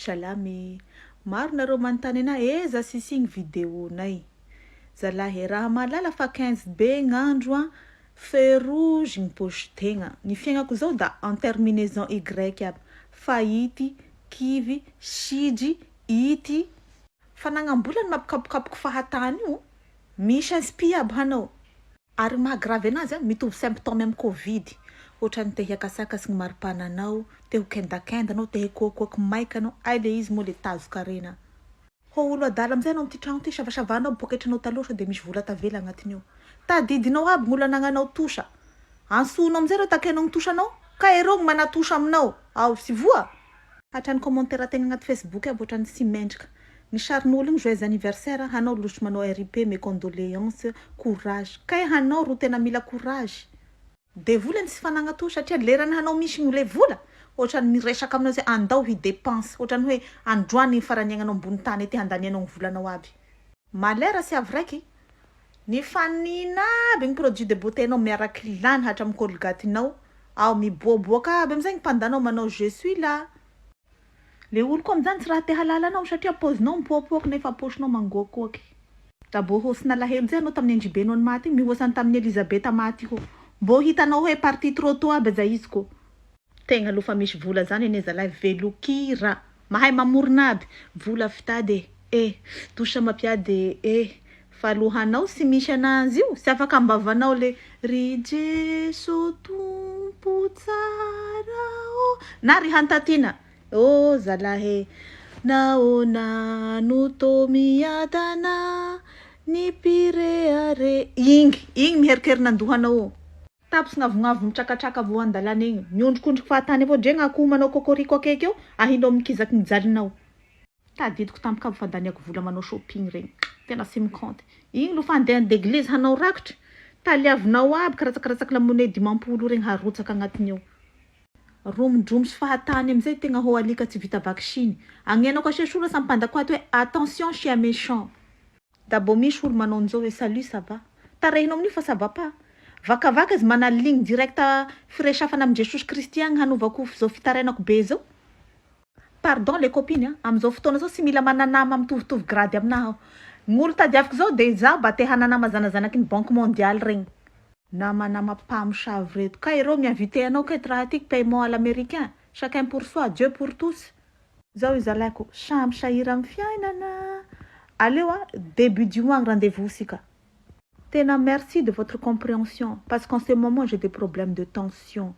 Salamy, maro nareo manontany anahy, eza sisigny videonay. Zalahy raha malala fa 15 be gn'andro a, feu rouge ny poche-tegna. Ny fiaignako zao da en terminaison Y aby. Fahity, kivy, sidry, ity. Fa nagnambola ny mampikapokapoky fahatany io. Misy aspi aby hanao. Ary mahagravy anazy mitovy symptôme amin'ny Covid. Ohatrany te hiakasakasy ny maripananao, te ho kendakendanao, te hikoakoaky maika anao, ay le izy moa le tazoka rena. Ho olo adala amizay anao amty tragno ty, savasavanao poketranao taloha sao de misy vola tavela agnatiny io. Tadidinao aby gn'olo anagnanao tosha. Ansonao amizay reo takenao ny tosanao, ka ero gny manatosha aminao. Ao si voa. Hatrany commentaire tegna agnaty Facebook aby ohatrany sy mendrika. Ny sarin'olo igny joyeux anniversaire, hanao losy manao RIP, mes condoléances, courage. Kay hanao ro tena mila courage. De vola ny sy fanagna to satria lerany hanao misy le vola. Ohatrany miresaka aminao zay andao hi dépense. Ohatrany hoe androany farany aignanao ambony tany ety handanianao ny volanao aby. Malera sy avy raiky. Ny fanina aby ny produit de beauté anao miaraky lany hatramin'ny colgate-nao. Ao miboaboaka aby amizay ny pandanao manao je suis là. Le olo koa amizany tsy raha te halala anao satria pozinao mipoapoaky nefa poche-nao mangoakoaky. Rabo hosina lahelo zay anao tamin'ny Ndribenao ny maty mihosany tamin'ny Elisabeth maty ho. Mbo hitanao hoe parti trotto aby za izy ko. Tegna aloha fa misy vola zany ene zalahy velokira. Mahay mamorona aby. Vola fitady tosha mapiady falohanao sy misy anazy io. Sy afaka ambavanao le ry Jeso tompo tsara o. Na ry hantatina. Oh zalahy naona no to miadana ny pireare. Igny miherikerinandohanao. Tapos ngavongavo mitrakatraka vo andalana igny. Miondrikondriky fahatany avao dre gn'akoho manao kokoriko akaiky eo, ahinao mikizaky ny jalinao. Tadidiko tampoka aby fandaniako vola manao shopping regny. Tena sy mikante. Igny lo fa andeha andeglizy hanao rakitra. Taliavinao aby karatsakaratsaky lamone dimampolo regny harotsaka agnatiny eo. Romodromo sy fahatany amizay tegna ho alika tsy vita vaksiny. Agnenao ka sesora sampandakwaty hoe attention chien méchant. Dabo misy olo manao an'izao hoe salut ça va. Tarehinao amin'io fa ça va pas. Vakavaka izy mana ligne directa firesafana amin'ny Jesosy Kristy agny hanovako zao fitarenako be zao. Pardon les copines, amizao fotoana zao sy mila mananama mitovitovy grady aminaha. Gn'olo tadiaviko zao de za mba te hananama zanazanaky ny Banque Mondiale regny. Namanama mpamosavy reto. Ka ero miinvité anao keto raha tiky paiement à l'américain. Chacun pour soi, Dieu pour tous. Zao izalako, samby sahira amin'ny fiainana. Aleo début du mois rendez-vous sika. Tena merci de votre compréhension parce qu'en ce moment j'ai des problèmes de tension.